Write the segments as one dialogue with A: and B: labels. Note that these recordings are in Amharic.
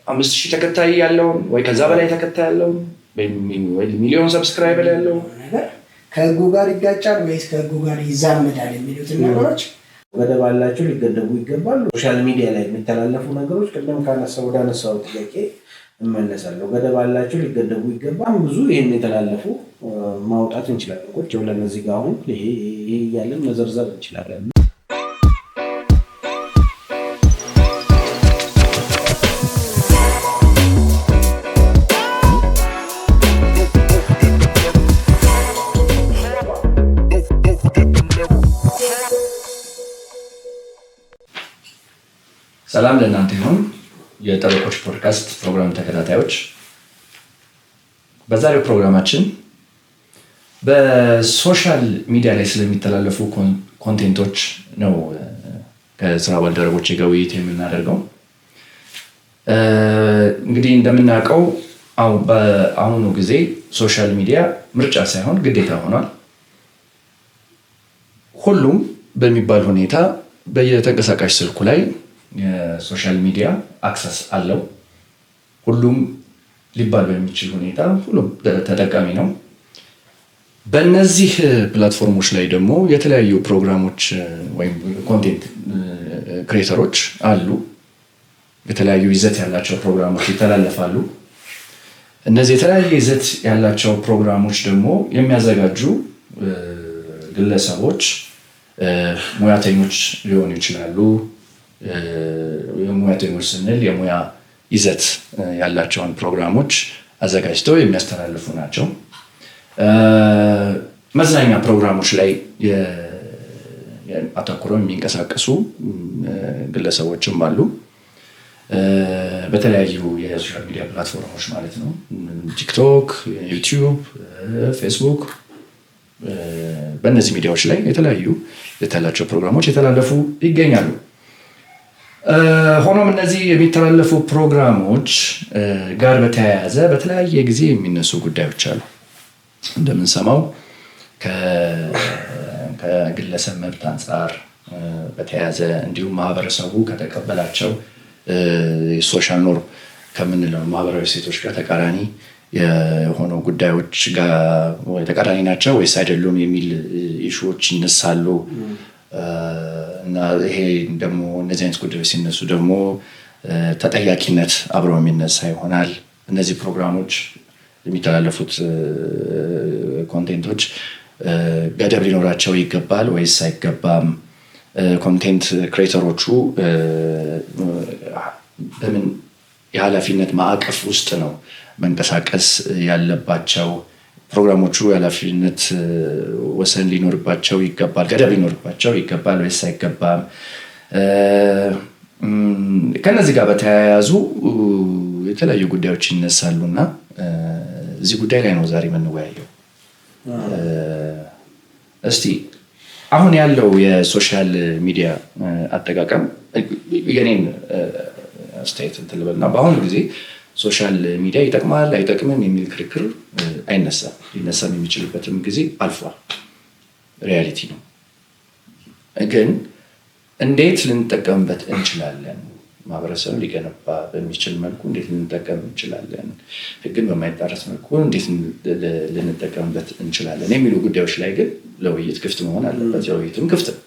A: 5000 ተከታይ ያለው ወይ ከዛ በላይ ተከታይ ያለው ወይ ሚሊዮን ሰብስክራይበር ያለው
B: ነገር ከህጉ ጋር ይጋጫል ወይስ ከህጉ ጋር ይዛመዳል የሚሉት ነገሮች
C: ገደብ አላቸው፣ ሊገደቡ ይገባል። ሶሻል ሚዲያ ላይ የሚተላለፉ ነገሮች ቅድም ወዳነሳው ጥያቄ እመለሳለሁ። ገደብ አላቸው፣ ሊገደቡ ይገባል። ብዙ ይሄን የተላለፉ ማውጣት እንችላለን። ቁጭ ብለን እዚህ ጋር አሁን ይሄ እያለን መዘርዘር እንችላለን።
A: ሰላም ለእናንተ ይሁን የጠበቆች ፖድካስት ፕሮግራም ተከታታዮች። በዛሬው ፕሮግራማችን በሶሻል ሚዲያ ላይ ስለሚተላለፉ ኮንቴንቶች ነው ከስራ ባልደረቦቼ ጋር ውይይት የምናደርገው። እንግዲህ እንደምናውቀው በአሁኑ ጊዜ ሶሻል ሚዲያ ምርጫ ሳይሆን ግዴታ ሆኗል። ሁሉም በሚባል ሁኔታ በየተንቀሳቃሽ ስልኩ ላይ የሶሻል ሚዲያ አክሰስ አለው። ሁሉም ሊባል በሚችል ሁኔታ ሁሉም ተጠቃሚ ነው። በእነዚህ ፕላትፎርሞች ላይ ደግሞ የተለያዩ ፕሮግራሞች ወይም ኮንቴንት ክሬተሮች አሉ። የተለያዩ ይዘት ያላቸው ፕሮግራሞች ይተላለፋሉ። እነዚህ የተለያየ ይዘት ያላቸው ፕሮግራሞች ደግሞ የሚያዘጋጁ ግለሰቦች፣ ሙያተኞች ሊሆኑ ይችላሉ። ሙያተኞች ስንል የሙያ ይዘት ያላቸውን ፕሮግራሞች አዘጋጅተው የሚያስተላልፉ ናቸው። መዝናኛ ፕሮግራሞች ላይ አተኩረው የሚንቀሳቀሱ ግለሰቦችም አሉ። በተለያዩ የሶሻል ሚዲያ ፕላትፎርሞች ማለት ነው። ቲክቶክ፣ ዩቲዩብ፣ ፌስቡክ፣ በእነዚህ ሚዲያዎች ላይ የተለያዩ የተላቸው ፕሮግራሞች የተላለፉ ይገኛሉ። ሆኖም እነዚህ የሚተላለፉ ፕሮግራሞች ጋር በተያያዘ በተለያየ ጊዜ የሚነሱ ጉዳዮች አሉ። እንደምንሰማው ከግለሰብ መብት አንጻር በተያያዘ እንዲሁም ማህበረሰቡ ከተቀበላቸው ሶሻል ኖርም ከምንለው ማህበራዊ እሴቶች ጋር ተቃራኒ የሆኑ ጉዳዮች ጋር ተቃራኒ ናቸው ወይስ አይደሉም የሚል ኢሹዎች ይነሳሉ። እና ይሄ ደግሞ እነዚህ አይነት ጉዳዮች ሲነሱ ደግሞ ተጠያቂነት አብረው የሚነሳ ይሆናል። እነዚህ ፕሮግራሞች የሚተላለፉት ኮንቴንቶች ገደብ ሊኖራቸው ይገባል ወይስ አይገባም? ኮንቴንት ክሬተሮቹ በምን የኃላፊነት ማዕቀፍ ውስጥ ነው መንቀሳቀስ ያለባቸው? ፕሮግራሞቹ የኃላፊነት ወሰን ሊኖርባቸው ይገባል፣ ገደብ ሊኖርባቸው ይገባል ወይስ አይገባም? ከነዚህ ጋር በተያያዙ የተለያዩ ጉዳዮች ይነሳሉና እዚህ ጉዳይ ላይ ነው ዛሬ የምንወያየው። እስቲ አሁን ያለው የሶሻል ሚዲያ አጠቃቀም የኔን አስተያየት እንትን ልበልና በአሁኑ ጊዜ ሶሻል ሚዲያ ይጠቅማል አይጠቅምም የሚል ክርክር አይነሳም። ሊነሳም የሚችልበትም ጊዜ አልፏል። ሪያሊቲ ነው። ግን እንዴት ልንጠቀምበት እንችላለን? ማህበረሰብን ሊገነባ በሚችል መልኩ እንዴት ልንጠቀም እንችላለን? ህግን በማይጣረስ መልኩ እንዴት ልንጠቀምበት እንችላለን የሚሉ ጉዳዮች ላይ ግን ለውይይት ክፍት መሆን አለበት። ለውይይትም ክፍት ነው።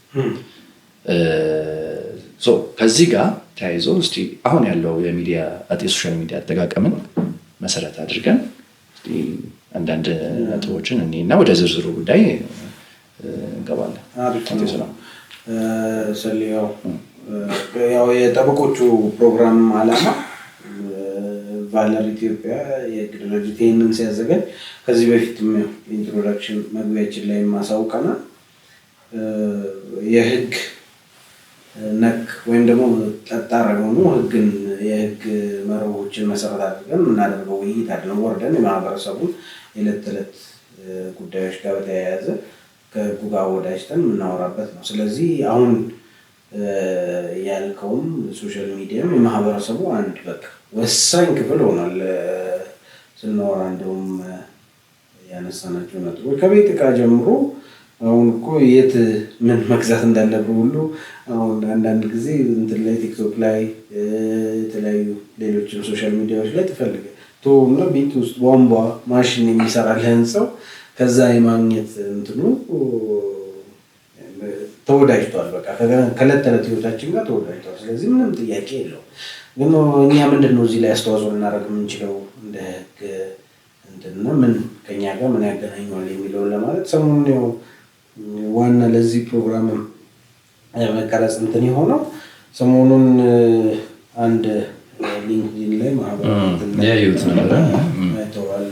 A: ከዚህ ጋር ተያይዞ እስቲ አሁን ያለው የሶሻል ሚዲያ አጠቃቀምን መሰረት አድርገን አንዳንድ ነጥቦችን እና ወደ ዝርዝሩ ጉዳይ እንገባለን።
C: ያው የጠበቆቹ ፕሮግራም ዓላማ ቫለር ኢትዮጵያ የድርጅት ይህንን ሲያዘጋጅ ከዚህ በፊትም ኢንትሮዳክሽን መግቢያችን ላይ ማሳውቀናል። የህግ ነክ ወይም ደግሞ ጠጣር የሆኑ የህግ መርሆችን መሰረት አድርገን የምናደርገው ውይይት አይደለም። ወርደን የማህበረሰቡን የዕለት ተዕለት ጉዳዮች ጋር በተያያዘ ከህጉ ጋር ወዳጅተን የምናወራበት ነው። ስለዚህ አሁን ያልከውም ሶሻል ሚዲያም የማህበረሰቡ አንድ በቃ ወሳኝ ክፍል ሆኗል። ስናወራ እንደውም ያነሳናቸው ነጥቦች ከቤት ዕቃ ጀምሮ አሁን እኮ የት ምን መግዛት እንዳለብህ ሁሉ አሁን አንዳንድ ጊዜ እንትን ላይ ቲክቶክ ላይ የተለያዩ ሌሎችም ሶሻል ሚዲያዎች ላይ ትፈልጋለህ እና ቤት ውስጥ ቧንቧ ማሽን የሚሰራልህን ሰው ከዛ የማግኘት እንትኑ ተወዳጅቷል። በቃ ከዕለት ተዕለት ህይወታችን ጋር ተወዳጅቷል። ስለዚህ ምንም ጥያቄ የለውም። ግን እኛ ምንድን ነው እዚህ ላይ አስተዋጽኦ ልናደርግ የምንችለው እንደ ህግ እንትና ምን ከኛ ጋር ምን ያገናኘዋል የሚለውን ለማለት ሰሞኑን ያው ዋና ለዚህ ፕሮግራም መቀረጽ እንትን የሆነው ሰሞኑን አንድ ሊንክዲን ላይ ማህበራዊ
A: ያዩት ነበር
C: አይተዋል።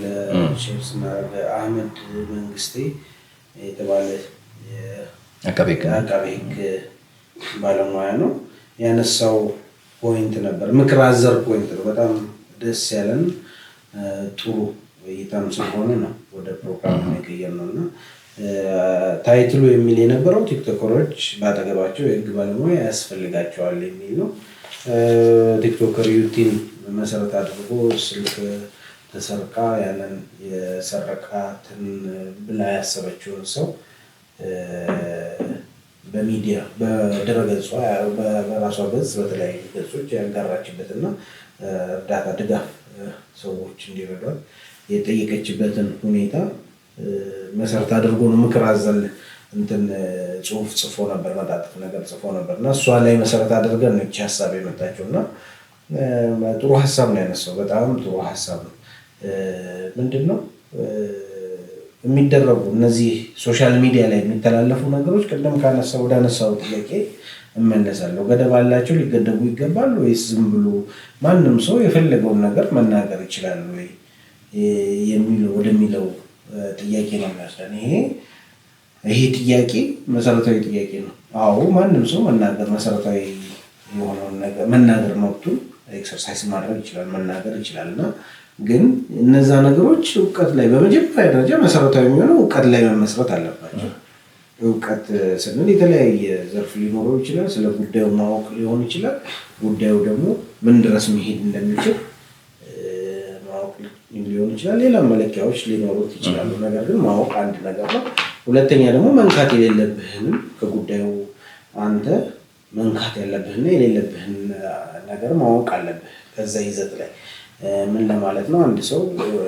C: ሼርስ ማረግ አህመድ መንግስቴ የተባለ አቃቤ ህግ ባለሙያ ነው ያነሳው ፖይንት ነበር። ምክር አዘር ፖይንት ነው። በጣም ደስ ያለን ጥሩ እይታም ስለሆነ ነው ወደ ፕሮግራም የቀየርነው እና ታይትሉ የሚል የነበረው ቲክቶከሮች በአጠገባቸው የህግ ባለሙያ ያስፈልጋቸዋል የሚል ነው። ቲክቶከር ዩቲን መሰረት አድርጎ ስልክ ተሰርቃ ያንን የሰረቃትን ብላ ያሰበችውን ሰው በሚዲያ በድረገጿ በራሷ ገጽ በተለያዩ ገጾች ያጋራችበትና እርዳታ ድጋፍ ሰዎች እንዲረዷት የጠየቀችበትን ሁኔታ መሰረት አድርጎ ነው ምክር አዘል እንትን ጽሁፍ ጽፎ ነበር፣ መጣጥፍ ነገር ጽፎ ነበር እና እሷ ላይ መሰረት አድርገን ነው ይህች ሀሳብ የመጣችው እና ጥሩ ሀሳብ ነው ያነሳው። በጣም ጥሩ ሀሳብ ነው። ምንድን ነው የሚደረጉ እነዚህ ሶሻል ሚዲያ ላይ የሚተላለፉ ነገሮች ቅድም ወደ አነሳው ጥያቄ እመለሳለሁ። ገደብ አላቸው? ሊገደቡ ይገባል ወይስ ዝም ብሎ ማንም ሰው የፈለገውን ነገር መናገር ይችላል ወይ ወደሚለው ጥያቄ ነው የሚወስደን። ይሄ ጥያቄ መሰረታዊ ጥያቄ ነው። አዎ ማንም ሰው መሰረታዊ የሆነውን ነገር መናገር መብቱን ኤክሰርሳይዝ ማድረግ ይችላል፣ መናገር ይችላል እና ግን እነዛ ነገሮች እውቀት ላይ በመጀመሪያ ደረጃ መሰረታዊ የሚሆነው እውቀት ላይ መመስረት አለባቸው። እውቀት ስንል የተለያየ ዘርፍ ሊኖረው ይችላል። ስለ ጉዳዩ ማወቅ ሊሆን ይችላል። ጉዳዩ ደግሞ ምን ድረስ መሄድ እንደሚችል ማወቅ ሊሆን ይችላል። ሌላ መለኪያዎች ሊኖሩት ይችላሉ። ነገር ግን ማወቅ አንድ ነገር ነው። ሁለተኛ ደግሞ መንካት የሌለብህንም ከጉዳዩ አንተ መንካት ያለብህና የሌለብህን ነገር ማወቅ አለብህ። ከዛ ይዘት ላይ ምን ለማለት ነው? አንድ ሰው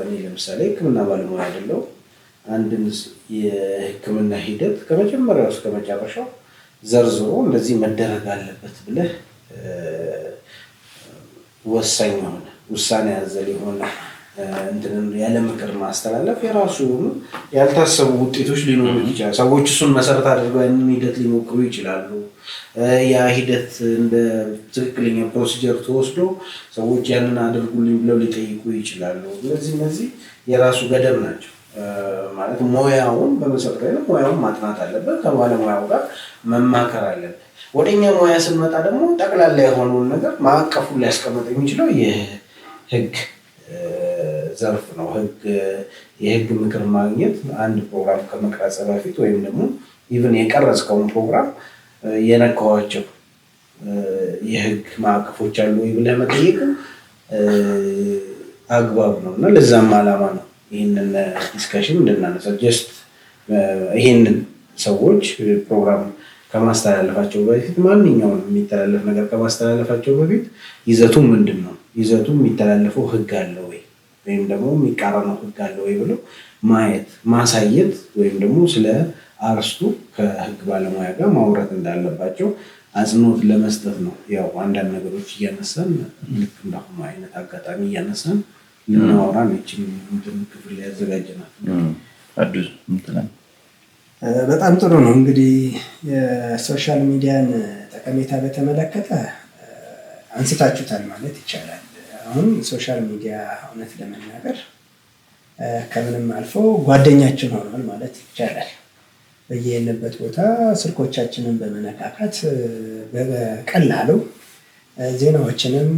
C: እኔ ለምሳሌ ሕክምና ባለሙያ አይደለሁ። አንድን የሕክምና ሂደት ከመጀመሪያው እስከ መጨረሻው ዘርዝሮ እንደዚህ መደረግ አለበት ብለህ ወሳኝ የሆነ ውሳኔ ያዘለ የሆነ እንትንን ያለ ምክር ማስተላለፍ የራሱ የሆኑ ያልታሰቡ ውጤቶች ሊኖሩት ይችላል። ሰዎች እሱን መሰረት አድርገው ያንን ሂደት ሊሞክሩ ይችላሉ። ያ ሂደት እንደ ትክክለኛ ፕሮሲጀር ተወስዶ ሰዎች ያንን አድርጉልኝ ብለው ሊጠይቁ ይችላሉ። እነዚህ የራሱ ገደብ ናቸው። ማለት ሙያውን በመሰረታዊ ሙያውን ማጥናት አለበት። ከባለሙያው ጋር መማከር አለበት። ወደኛ ሙያ ስንመጣ ደግሞ ጠቅላላ የሆነውን ነገር ማዕቀፉን ሊያስቀምጥ የሚችለው የህግ ዘርፍ ነው። የህግ ምክር ማግኘት አንድ ፕሮግራም ከመቅረጽ በፊት ወይም ደግሞ ኢቭን የቀረጽከውን ፕሮግራም የነካዋቸው የህግ ማዕቀፎች አሉ ወይ ብለህ መጠየቅ አግባብ ነው እና ለዛም ዓላማ ነው ይህንን ዲስከሽን እንድናነሳ። ጀስት ይህንን ሰዎች ፕሮግራም ከማስተላለፋቸው በፊት ማንኛውም የሚተላለፍ ነገር ከማስተላለፋቸው በፊት ይዘቱ ምንድን ነው፣ ይዘቱ የሚተላለፈው ህግ አለ ወይ ወይም ደግሞ የሚቃረነው ህግ አለ ወይ ብሎ ማየት ማሳየት ወይም ደግሞ ስለ አርስቱ ከህግ ባለሙያ ጋር ማውራት እንዳለባቸው አጽንኦት ለመስጠት ነው። ያው አንዳንድ ነገሮች እያነሳን ልክ እንዳሁኑ አይነት አጋጣሚ እያነሳን ልናወራ ነችን ክፍል ያዘጋጀናል።
B: በጣም ጥሩ ነው። እንግዲህ የሶሻል ሚዲያን ጠቀሜታ በተመለከተ አንስታችሁታል ማለት ይቻላል። አሁን ሶሻል ሚዲያ እውነት ለመናገር ከምንም አልፎ ጓደኛችን ሆኗል ማለት ይቻላል። በየሄድንበት ቦታ ስልኮቻችንን በመነካካት በቀላሉ ዜናዎችንም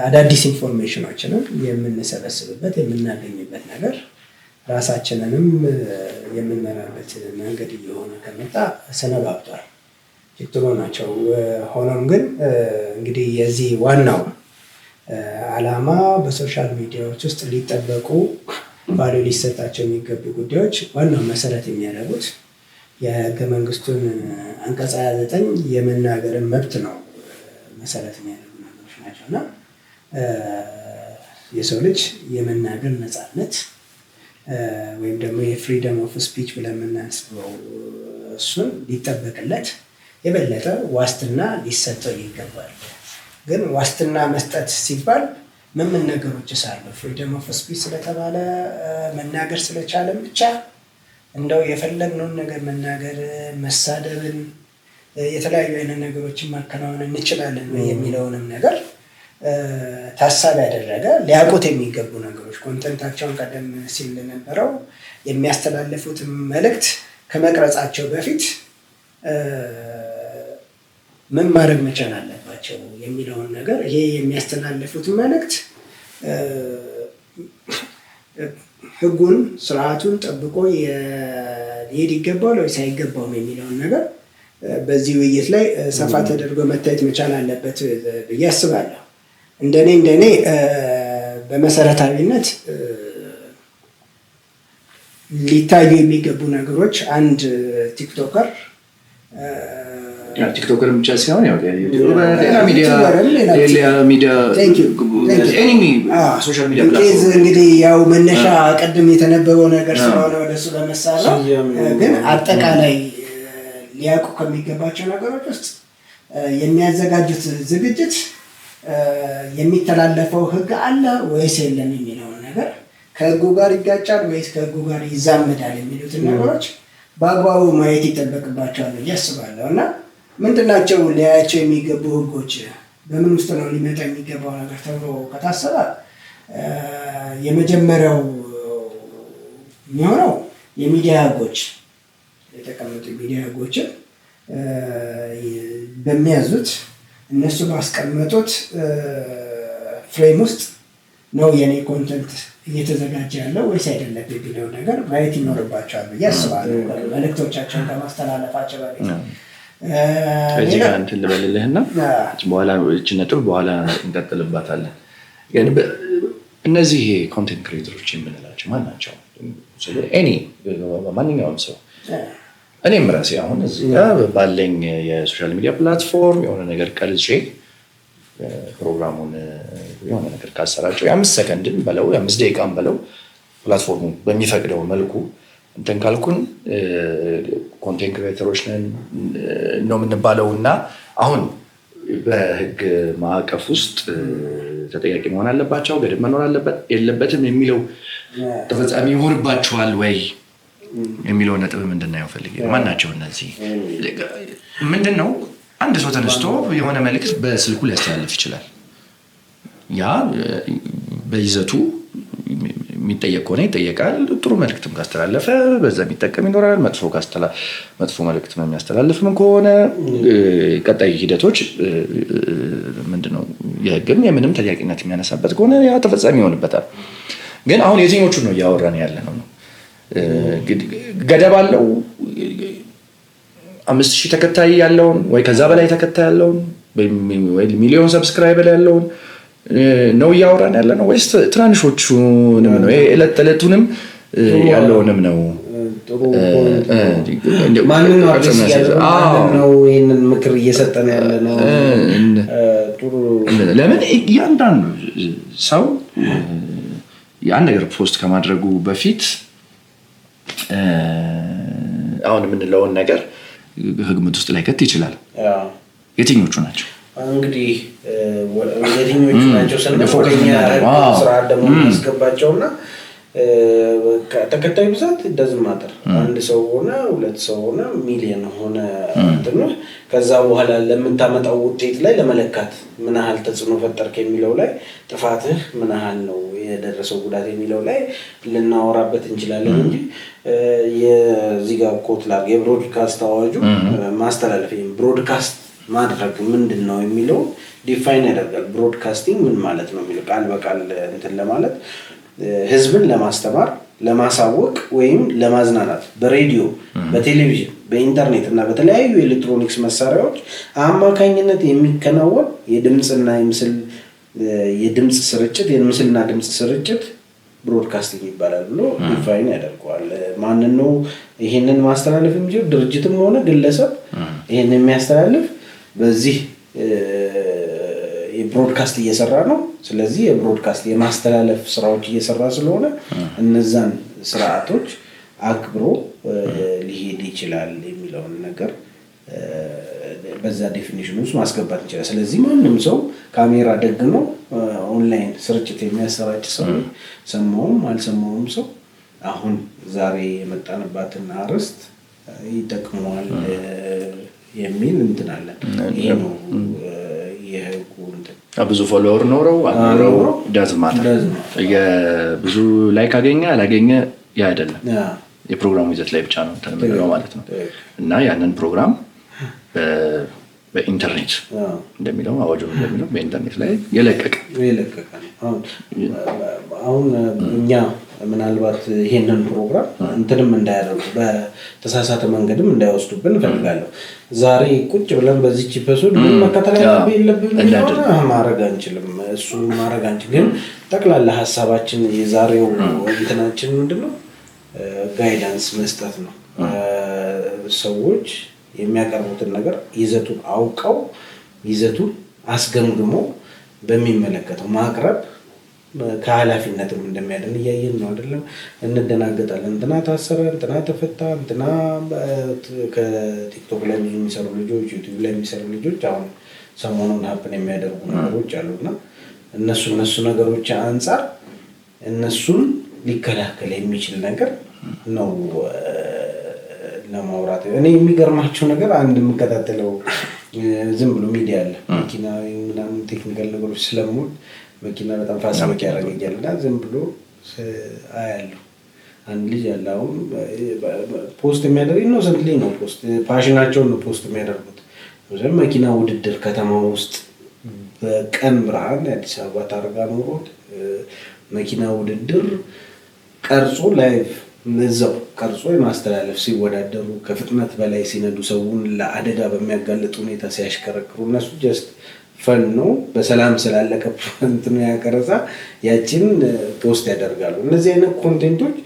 B: አዳዲስ ኢንፎርሜሽኖችንም የምንሰበስብበት የምናገኝበት ነገር ራሳችንንም የምንመራበት መንገድ እየሆነ ከመጣ ሰነባብቷል። ጥሩ ናቸው። ሆኖም ግን እንግዲህ የዚህ ዋናው ዓላማ በሶሻል ሚዲያዎች ውስጥ ሊጠበቁ ቫልዩ ሊሰጣቸው የሚገቡ ጉዳዮች ዋናው መሰረት የሚያደርጉት የህገ መንግስቱን አንቀጽ 29 የመናገርን መብት ነው መሰረት የሚያደርጉ ነገሮች ናቸው እና የሰው ልጅ የመናገር ነፃነት ወይም ደግሞ የፍሪደም ኦፍ ስፒች ብለን የምናስበው እሱን ሊጠበቅለት የበለጠ ዋስትና ሊሰጠው ይገባል። ግን ዋስትና መስጠት ሲባል ምን ነገሮች ሳሉ ፍሪደም ኦፍ ስፒች ስለተባለ መናገር ስለቻለን ብቻ እንደው የፈለግነውን ነገር መናገር፣ መሳደብን፣ የተለያዩ አይነት ነገሮችን ማከናወን እንችላለን የሚለውንም ነገር ታሳቢ ያደረገ ሊያውቁት የሚገቡ ነገሮች ኮንተንታቸውን ቀደም ሲል እንደነበረው የሚያስተላልፉት መልእክት ከመቅረጻቸው በፊት ምን ማድረግ መቻል አለባቸው የሚለውን ነገር ይሄ የሚያስተላልፉት መልእክት ህጉን ስርዓቱን ጠብቆ ሊሄድ ይገባል ወይስ አይገባውም የሚለውን ነገር በዚህ ውይይት ላይ ሰፋ ተደርጎ መታየት መቻል አለበት ብዬ አስባለሁ። እንደኔ በመሰረታዊነት ሊታዩ የሚገቡ ነገሮች አንድ ቲክቶከር
A: ብቻ ሲሆን ያው ሌላ ሚዲያ ሶሻል ሚዲያ ፕላትፎርም
B: እንግዲህ ያው መነሻ ቀደም የተነበበው ነገር ስለሆነ ወደሱ ለመሳለው ግን አጠቃላይ ሊያውቁ ከሚገባቸው ነገሮች ውስጥ የሚያዘጋጁት ዝግጅት የሚተላለፈው ህግ አለ ወይስ የለም የሚለውን ነገር ከህጉ ጋር ይጋጫል ወይስ ከህጉ ጋር ይዛመዳል የሚሉትን ነገሮች በአግባቡ ማየት ይጠበቅባቸዋል ብዬ አስባለሁ። እና ምንድናቸው ሊያያቸው የሚገቡ ህጎች፣ በምን ውስጥ ነው ሊመጣ የሚገባው ነገር ተብሎ ከታሰበ የመጀመሪያው የሚሆነው የሚዲያ ህጎች የተቀመጡ ሚዲያ ህጎችን በሚያዙት እነሱ ባስቀመጡት ፍሬም ውስጥ ነው የኔ ኮንተንት እየተዘጋጀ ያለው ወይስ አይደለም የሚለው ነገር ማየት ይኖርባቸዋል ብዬ አስባለሁ። መልእክቶቻቸውን ከማስተላለፋቸው በፊት
A: ከዚህ ጋር እንትን ልበልልህና በኋላ እችን ነጥብ በኋላ እንቀጥልባታለን። ግን እነዚህ ኮንቴንት ክሬተሮች የምንላቸው ማን ናቸው? ማንኛውም ሰው እኔም ራሴ አሁን እዚህ ጋር ባለኝ የሶሻል ሚዲያ ፕላትፎርም የሆነ ነገር ቀርጬ ፕሮግራሙን የሆነ ነገር ካሰራጨው የ5 ሰከንድን በለው የ5 ደቂቃን በለው ፕላትፎርሙ በሚፈቅደው መልኩ እንትን ካልኩን ኮንቴንት ክሬተሮች ነን ነው የምንባለው። እና አሁን በህግ ማዕቀፍ ውስጥ ተጠያቂ መሆን አለባቸው፣ ገደብ መኖር አለበት የለበትም የሚለው ተፈጻሚ ይሆንባቸዋል ወይ የሚለው ነጥብ ምንድነው ፈልጌ ማን ናቸው እነዚህ? ምንድነው አንድ ሰው ተነስቶ የሆነ መልእክት በስልኩ ሊያስተላልፍ ይችላል። ያ በይዘቱ የሚጠየቅ ከሆነ ይጠየቃል። ጥሩ መልእክትም ካስተላለፈ በዛ የሚጠቀም ይኖራል። መጥፎ መልእክት የሚያስተላልፍም ከሆነ ቀጣይ ሂደቶች ምንድነው የህግም የምንም ተጠያቂነት የሚያነሳበት ከሆነ ያ ተፈጻሚ ይሆንበታል። ግን አሁን የትኞቹን ነው እያወራን ያለ ነው? ገደብ አለው? 5,000 ተከታይ ያለውን ወይ ከዛ በላይ ተከታይ ያለውን ወይ ሚሊዮን ሰብስክራይበር ያለውን ነው እያወራን ያለ ነው ወይስ ትናንሾቹንም ነው የዕለት ተዕለቱንም ያለውንም ነው?
C: ማንን ነው ይህንን ምክር እየሰጠን ያለ ነው?
A: ለምን እያንዳንዱ ሰው ያን ነገር ፖስት ከማድረጉ በፊት አሁን የምንለውን ነገር ህግመት ውስጥ ላይ ከት ይችላል። የትኞቹ ናቸው
C: እንግዲህ የትኞቹ ናቸው ስንፎከኛ ስርዓት ደግሞ ማስገባቸውና ተከታይ ብዛት እንደዚህ ማጠር አንድ ሰው ሆነ 2 ሰው ሆነ ሚሊዮን ሆነ እንትኑ ከዛ በኋላ ለምታመጣው ውጤት ላይ ለመለካት ምን ያህል ተጽዕኖ ፈጠርክ የሚለው ላይ ጥፋትህ ምን ያህል ነው የደረሰው ጉዳት የሚለው ላይ ልናወራበት እንችላለን እንጂ የዚህ ጋር ኮትላር የብሮድካስት አዋጁ ማስተላለፍ ብሮድካስት ማድረግ ምንድነው የሚለው ዲፋይን ያደርጋል። ብሮድካስቲንግ ምን ማለት ነው የሚለው ቃል በቃል እንትን ለማለት ህዝብን ለማስተማር ለማሳወቅ ወይም ለማዝናናት በሬዲዮ በቴሌቪዥን በኢንተርኔት እና በተለያዩ ኤሌክትሮኒክስ መሳሪያዎች አማካኝነት የሚከናወን የድምጽና የምስል የድምጽ ስርጭት የምስልና ድምጽ ስርጭት ብሮድካስቲንግ ይባላል ብሎ ዲፋይን ያደርገዋል። ማንን ነው ይሄንን ማስተላለፍ የሚችለው? ድርጅትም ሆነ ግለሰብ ይሄንን የሚያስተላልፍ በዚህ የብሮድካስት እየሰራ ነው። ስለዚህ የብሮድካስት የማስተላለፍ ስራዎች እየሰራ ስለሆነ እነዛን ስርዓቶች አክብሮ ሊሄድ ይችላል የሚለውን ነገር በዛ ዴፊኒሽን ውስጥ ማስገባት እንችላለን። ስለዚህ ማንም ሰው ካሜራ ደግኖ ኦንላይን ስርጭት የሚያሰራጭ ሰው ሰማውም አልሰማውም ሰው አሁን ዛሬ የመጣንባትን አርዕስት ይጠቅመዋል የሚል እንትን አለን። ይሄ ነው የህጉ እንትን።
A: ብዙ ፎሎወር ኖረው ዳዝማታ ብዙ ላይክ አገኘ አላገኘ ያ አይደለም። የፕሮግራሙ ይዘት ላይ ብቻ ነው ተነምረው ማለት ነው። እና ያንን ፕሮግራም በኢንተርኔት እንደሚለው አዋጁ እንደሚለው በኢንተርኔት ላይ የለቀቀ
C: አሁን እኛ ምናልባት ይሄንን ፕሮግራም እንትንም እንዳያደርጉ በተሳሳተ መንገድም እንዳይወስዱብን እፈልጋለሁ። ዛሬ ቁጭ ብለን በዚህች ኤፒሶድ ምን መከተል የለብንም ማድረግ አንችልም። እሱ ማድረግ አንችልም። ግን ጠቅላላ ሀሳባችን የዛሬው እንትናችን ምንድነው? ጋይዳንስ መስጠት ነው። ሰዎች የሚያቀርቡትን ነገር ይዘቱን አውቀው ይዘቱን አስገምግሞ በሚመለከተው ማቅረብ ከኃላፊነትም እንደሚያደርግ እያየን ነው አይደለም? እንደናገጣለን። እንትና ታሰረ፣ እንትና ተፈታ፣ እንትና ከቲክቶክ ላይ የሚሰሩ ልጆች፣ ዩቲዩብ ላይ የሚሰሩ ልጆች አሁን ሰሞኑን ሀፕን የሚያደርጉ ነገሮች አሉና እነሱ ነገሮች አንጻር እነሱን ሊከላከል የሚችል ነገር ነው ለማውራት። እኔ የሚገርማቸው ነገር አንድ የምከታተለው ዝም ብሎ ሚዲያ አለ መኪና ምናምን ቴክኒካል ነገሮች ስለምወድ መኪና በጣም ፋሲሊቲ ያደርገኛል እና ዝም ብሎ አያለሁ። አንድ ልጅ አለ አሁን ፖስት የሚያደርግ ነው ስንት ልጅ ነው ፖስት ፓሽናቸውን ነው ፖስት የሚያደርጉት። መኪና ውድድር ከተማ ውስጥ በቀን ብርሃን አዲስ አበባ ታርጋ ኖሮት መኪና ውድድር ቀርጾ ላይቭ እዛው ቀርጾ የማስተላለፍ ሲወዳደሩ ከፍጥነት በላይ ሲነዱ ሰውን ለአደጋ በሚያጋልጥ ሁኔታ ሲያሽከረክሩ እነሱ ጀስት ፈን ነው በሰላም ስላለቀ እንትኑ ያቀረጻ ያችን ፖስት ያደርጋሉ። እነዚህ አይነት ኮንቴንቶች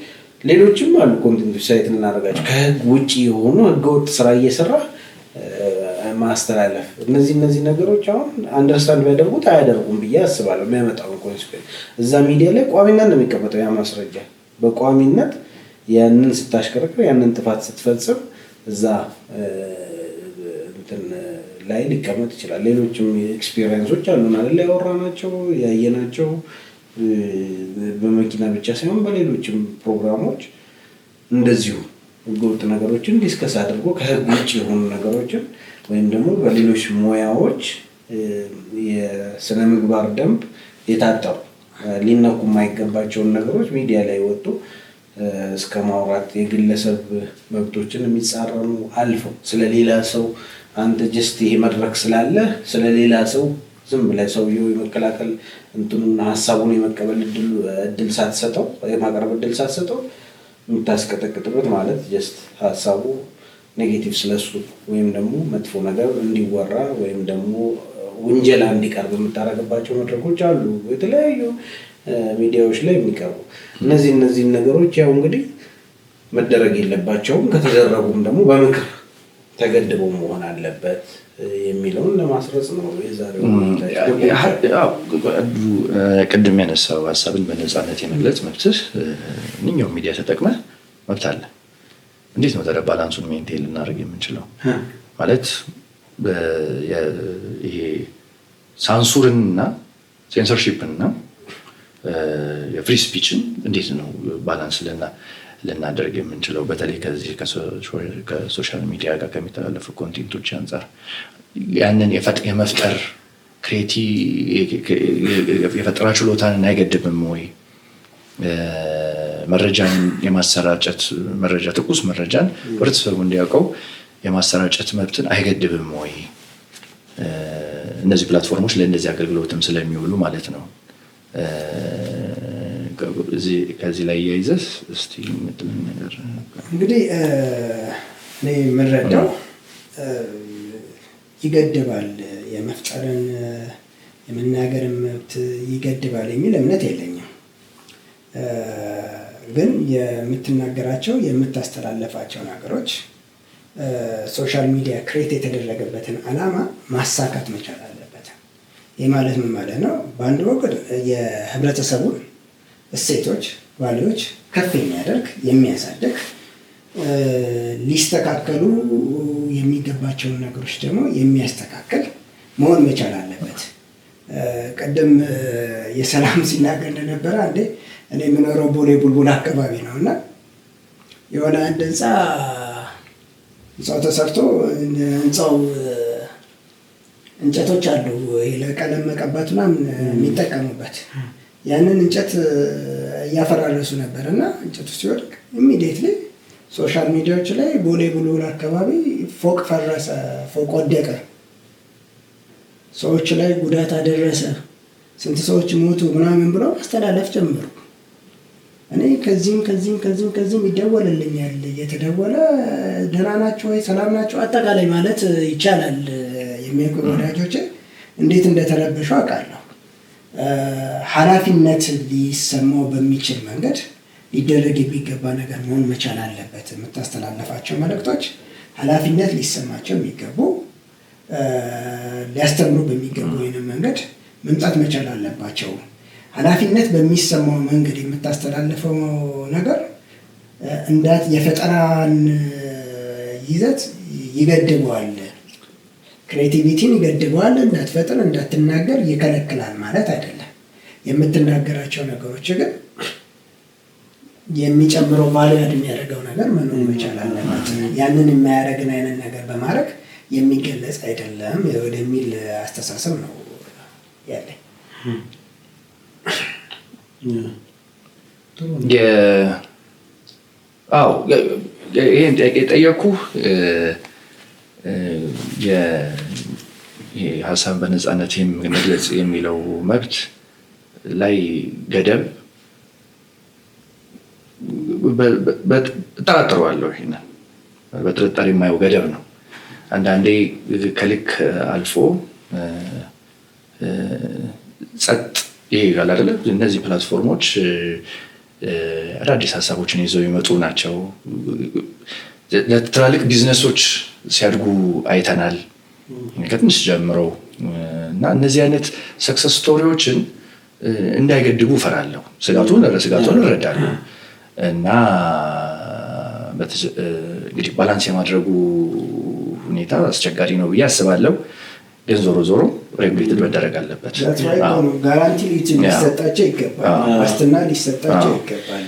C: ሌሎችም አሉ። ኮንቴንቶች ሳይት እናደርጋቸው ከህግ ውጪ የሆኑ ህገወጥ ስራ እየሰራ ማስተላለፍ እነዚህ ነገሮች አሁን አንደርስታንድ ቢያደርጉት አያደርጉም ብዬ አስባለሁ። የሚያመጣውን ኮንሲኩዌንስ እዛ ሚዲያ ላይ ቋሚነት ነው የሚቀመጠው። ያ ማስረጃ በቋሚነት ያንን ስታሽከረክር ያንን ጥፋት ስትፈጽም እዛ እንትን ላይ ሊቀመጥ ይችላል። ሌሎችም ኤክስፒሪየንሶች አሉ ማለት ላይ ያወራናቸው ያየናቸው በመኪና ብቻ ሳይሆን በሌሎችም ፕሮግራሞች እንደዚሁ ህገወጥ ነገሮችን ዲስከስ አድርጎ ከህግ ውጭ የሆኑ ነገሮችን ወይም ደግሞ በሌሎች ሙያዎች የስነ ምግባር ደንብ የታጠሩ ሊነኩ የማይገባቸውን ነገሮች ሚዲያ ላይ ወጡ እስከ ማውራት የግለሰብ መብቶችን የሚጻረኑ አልፈው ስለሌላ ሰው አንተ ጀስት ይሄ መድረክ ስላለ ስለሌላ ሰው ዝም ብለህ ሰውየው የመከላከል እንትኑና ሀሳቡን የመቀበል እድል ሳትሰጠው የማቅረብ እድል ሳትሰጠው የምታስቀጠቅጥበት ማለት ጀስት ሀሳቡ ኔጌቲቭ ስለሱ ወይም ደግሞ መጥፎ ነገር እንዲወራ ወይም ደግሞ ውንጀላ እንዲቀርብ የምታደርግባቸው መድረኮች አሉ የተለያዩ ሚዲያዎች ላይ የሚቀርቡ። እነዚህ ነገሮች ያው እንግዲህ መደረግ የለባቸውም። ከተደረጉም ደግሞ በምክር ተገድበው መሆን አለበት የሚለውን ለማስረጽ ነው የዛሬው።
A: ቅድም ያነሳው ሀሳብን በነፃነት የመግለጽ መብትህ እኛው ሚዲያ ተጠቅመህ መብት አለ። እንዴት ነው ታዲያ ባላንሱን ሜንቴን ልናደርግ የምንችለው? ማለት ይሄ ሳንሱርንና ሴንሰርሺፕንና የፍሪ ስፒችን እንዴት ነው ባላንስ ልናደርግ የምንችለው? በተለይ ከዚህ ከሶሻል ሚዲያ ጋር ከሚተላለፉ ኮንቴንቶች አንጻር ያንን የመፍጠር የፈጠራ ችሎታን አይገድብም ወይ? መረጃን የማሰራጨት ትኩስ መረጃን ህብረተሰቡ እንዲያውቀው የማሰራጨት መብትን አይገድብም ወይ? እነዚህ ፕላትፎርሞች ለእንደዚህ አገልግሎትም ስለሚውሉ ማለት ነው። ከዚህ ላይ ያይዘስ እስቲ ምትልን ነገር
B: እንግዲህ እኔ የምረዳው ይገድባል፣ የመፍጠርን የመናገርን መብት ይገድባል የሚል እምነት የለኝም። ግን የምትናገራቸው የምታስተላለፋቸው ነገሮች ሶሻል ሚዲያ ክሬት የተደረገበትን ዓላማ ማሳካት መቻል አለበት። ይህ ማለት ምን ማለት ነው? በአንድ ወቅት የህብረተሰቡን እሴቶች፣ ቫልዩዎች ከፍ የሚያደርግ የሚያሳድግ፣ ሊስተካከሉ የሚገባቸውን ነገሮች ደግሞ የሚያስተካክል መሆን መቻል አለበት። ቀደም የሰላም ሲናገር እንደነበረ አንዴ እኔ የምኖረው ቦሌ ቡልቡል አካባቢ ነው እና የሆነ አንድ ህንፃው ተሰርቶ ህንፃው እንጨቶች አሉ ለቀለም መቀባት ምናምን የሚጠቀሙበት ያንን እንጨት እያፈራረሱ ነበር እና እንጨቱ ሲወድቅ ኢሚዲየትሊ ሶሻል ሚዲያዎች ላይ ቦሌ ቡልቡል አካባቢ ፎቅ ፈረሰ፣ ፎቅ ወደቀ፣ ሰዎች ላይ ጉዳት አደረሰ፣ ስንት ሰዎች ሞቱ ምናምን ብለው ማስተላለፍ ጀመሩ። እኔ ከዚህም ይደወልልኛል፣ እየተደወለ ደህና ናቸው ወይ ሰላም ናቸው አጠቃላይ ማለት ይቻላል። የሚያውቁ ወዳጆች እንዴት እንደተረበሹ አውቃለሁ። ኃላፊነት ሊሰማው በሚችል መንገድ ሊደረግ የሚገባ ነገር መሆን መቻል አለበት። የምታስተላለፋቸው መልእክቶች ኃላፊነት ሊሰማቸው የሚገቡ ሊያስተምሩ በሚገቡ ወይንም መንገድ መምጣት መቻል አለባቸው። ኃላፊነት በሚሰማው መንገድ የምታስተላልፈው ነገር እንዳት የፈጠራን ይዘት ይገድበዋል፣ ክሬቲቪቲን ይገድበዋል። እንዳትፈጥር እንዳትናገር ይከለክላል ማለት አይደለም። የምትናገራቸው ነገሮች ግን የሚጨምረው ቫልዩ የሚያደርገው ነገር መኖር መቻል አለበት። ያንን የማያደርግን አይነት ነገር በማድረግ የሚገለጽ አይደለም ወደሚል አስተሳሰብ ነው ያለኝ።
A: ይህን ጥያቄ የጠየኩህ ሀሳብ በነፃነት መግለጽ የሚለው መብት ላይ ገደብ እጠራጥረዋለሁ። ይሄንን በጥርጣሬ የማየው ገደብ ነው። አንዳንዴ ከልክ አልፎ ጸጥ ይሄዳል አይደለ? እነዚህ ፕላትፎርሞች አዳዲስ ሀሳቦችን ይዘው ይመጡ ናቸው። ትላልቅ ቢዝነሶች ሲያድጉ አይተናል ከትንሽ ጀምረው እና እነዚህ አይነት ሰክሰስ ስቶሪዎችን እንዳይገድቡ እፈራለሁ። ስጋቱን እረዳለሁ እና እንግዲህ ባላንስ የማድረጉ ሁኔታ አስቸጋሪ ነው ብዬ አስባለሁ። ግን ዞሮ ዞሮ ሬጉሌትድ መደረግ አለበት።
B: ጋራንቲ ሊሰጣቸው ይገባል፣ ዋስትና ሊሰጣቸው ይገባል።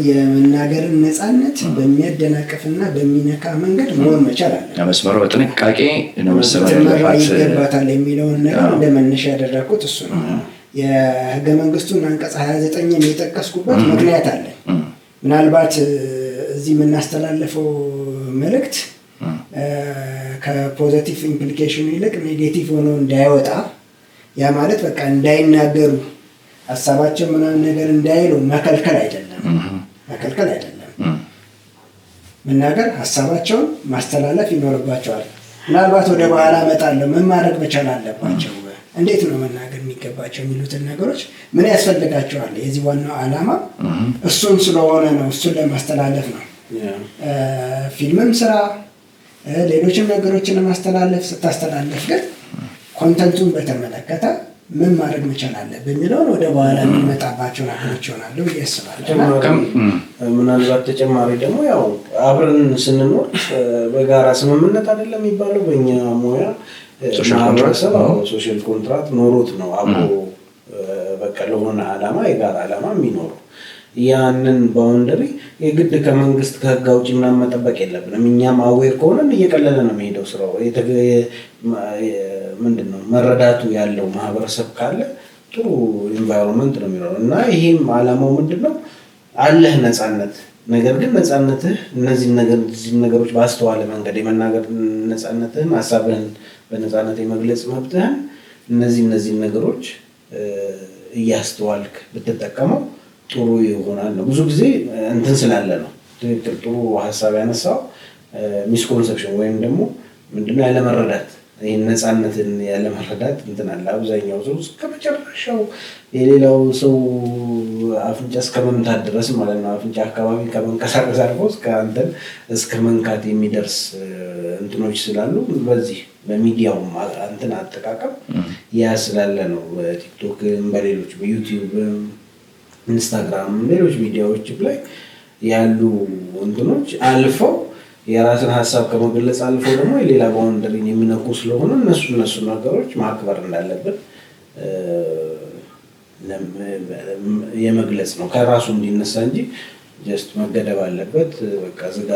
B: የመናገርን ነፃነት በሚያደናቅፍና በሚነካ መንገድ መሆን መቻል አለ።
A: መስመሩ በጥንቃቄ
B: ይገባታል የሚለውን ነገር እንደ መነሻ ያደረኩት እሱ ነው። የህገ መንግስቱን አንቀጽ 29ን የጠቀስኩበት ምክንያት አለ። ምናልባት እዚህ የምናስተላለፈው መልእክት ከፖዘቲቭ ኢምፕሊኬሽን ይልቅ ኔጌቲቭ ሆኖ እንዳይወጣ፣ ያ ማለት በቃ እንዳይናገሩ ሀሳባቸው ምናምን ነገር እንዳይሉ መከልከል አይደለም። መናገር ሀሳባቸውን ማስተላለፍ ይኖርባቸዋል። ምናልባት ወደ በኋላ እመጣለሁ። ምን ማድረግ መቻል አለባቸው፣ እንዴት ነው መናገር የሚገባቸው የሚሉትን ነገሮች ምን ያስፈልጋቸዋል። የዚህ ዋናው ዓላማ እሱን ስለሆነ ነው፣ እሱን ለማስተላለፍ ነው። ፊልምም ስራ ሌሎችም ነገሮችን ለማስተላለፍ ስታስተላለፍ ግን ኮንተንቱን በተመለከተ ምን ማድረግ መቻል አለ በሚለውን ወደ በኋላ የሚመጣባቸው ነገሮች ይሆናሉ ብዬ አስባለሁ።
C: ምናልባት ተጨማሪ ደግሞ ያው አብረን ስንኖር በጋራ ስምምነት አይደለም የሚባለው በእኛ ሙያ ማህበረሰብ ሶሻል ኮንትራክት ኖሮት ነው አብሮ በቃ ለሆነ ዓላማ የጋራ ዓላማ የሚኖረው። ያንን ባውንደሪ የግድ ከመንግስት ከህግ አውጪ ምናምን መጠበቅ የለብንም። እኛም አዌር ከሆነን እየቀለለ ነው የሚሄደው ስራው። ምንድነው መረዳቱ ያለው ማህበረሰብ ካለ ጥሩ ኢንቫይሮንመንት ነው የሚኖረው እና ይሄም ዓላማው ምንድነው አለህ ነፃነት። ነገር ግን ነፃነትህ እነዚህ ነገሮች ባስተዋለ መንገድ የመናገር ነፃነትህን፣ ሀሳብህን በነፃነት የመግለጽ መብትህን እነዚህ ነገሮች እያስተዋልክ ብትጠቀመው ጥሩ ይሆናል ነው። ብዙ ጊዜ እንትን ስላለ ነው ትክክል ጥሩ ሀሳብ ያነሳው ሚስኮንሰፕሽን ወይም ደግሞ ምንድነው ያለመረዳት ይህን ነፃነትን ያለመረዳት እንትን አለ። አብዛኛው ሰው እስከ መጨረሻው የሌላው ሰው አፍንጫ እስከ መምታት ድረስ ማለት ነው። አፍንጫ አካባቢ ከመንቀሳቀስ አልፎ እስከ አንተን እስከ መንካት የሚደርስ እንትኖች ስላሉ በዚህ በሚዲያው እንትን አጠቃቀም ያ ስላለ ነው። በቲክቶክ በሌሎች በዩቲዩብ ኢንስታግራም ሌሎች ሚዲያዎች ላይ ያሉ እንትኖች አልፈው የራስን ሀሳብ ከመግለጽ አልፈው ደግሞ የሌላ ባውንደሪን የሚነኩ ስለሆነ እነሱ ነገሮች ማክበር እንዳለብን የመግለጽ ነው። ከራሱ እንዲነሳ እንጂ ጀስት መገደብ አለበት በቃ ዝጋ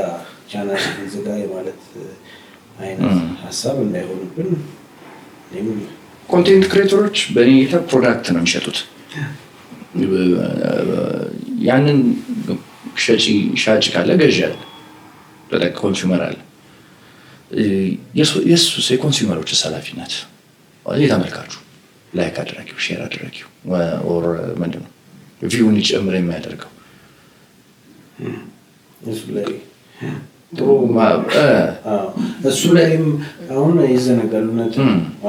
C: ቻናል ዝጋ የማለት አይነት ሀሳብ እንዳይሆንብን።
A: ኮንቴንት ክሬተሮች በእኔ እይታ ፕሮዳክት ነው የሚሸጡት። ያንን ሻጭ ካለ ገዢ አለ፣ ኮንሱመር አለ። የሱስ የኮንሱመሮች ኃላፊነት የተመልካቹ ላይክ አድራጊው ሼር አድራጊው ኦር ምንድን ነው ቪውን ይጨምር የሚያደርገው
C: እሱ ላይ ጥሩ እሱ ላይም አሁን ይዘነጋሉ።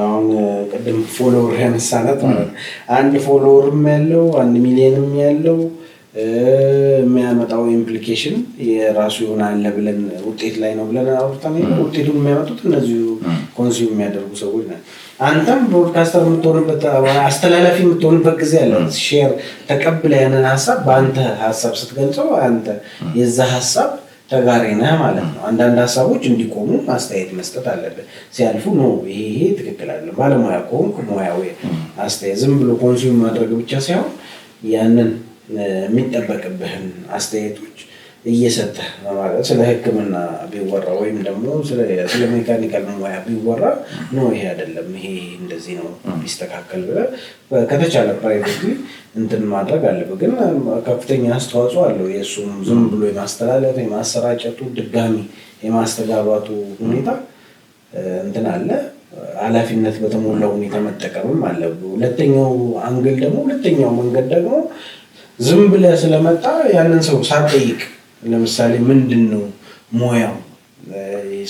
C: አሁን ቅድም ፎሎወር ያነሳናት ማለት አንድ ፎሎወርም ያለው 1 ሚሊዮንም ያለው የሚያመጣው ኢምፕሊኬሽን የራሱ የሆነ አለ ብለን ውጤት ላይ ነው ብለን አውርተን ውጤቱን የሚያመጡት እነዚሁ ኮንሱም የሚያደርጉ ሰዎች ናቸው። አንተም ብሮድካስተር የምትሆንበት አስተላላፊ የምትሆንበት ጊዜ አለ። ሼር ተቀብለ ያንን ሀሳብ በአንተ ሀሳብ ስትገልጸው አንተ የዛ ሀሳብ ተጋሪ ነህ ማለት ነው። አንዳንድ ሀሳቦች እንዲቆሙ አስተያየት መስጠት አለብን። ሲያልፉ ነው ይሄ ትክክል አለ ባለሙያ ከሆንክ ሙያዊ አስተያየት ዝም ብሎ ኮንሱም ማድረግ ብቻ ሳይሆን ያንን የሚጠበቅብህን አስተያየቶች እየሰጠህ ማለት ስለ ሕክምና ቢወራ ወይም ደግሞ ስለ ሜካኒካል ሙያ ቢወራ ነው ይሄ አይደለም ይሄ እንደዚህ ነው ቢስተካከል ብለህ ከተቻለ ፕራይቬትሊ እንትን ማድረግ አለብህ። ግን ከፍተኛ አስተዋጽኦ አለው የእሱም ዝም ብሎ የማስተላለፍ የማሰራጨቱ ድጋሚ የማስተጋባቱ ሁኔታ እንትን አለ። ኃላፊነት በተሞላው ሁኔታ መጠቀምም አለብህ። ሁለተኛው አንግል ደግሞ ሁለተኛው መንገድ ደግሞ ዝም ብለህ ስለመጣ ያንን ሰው ሳትጠይቅ ለምሳሌ ምንድን ነው ሙያው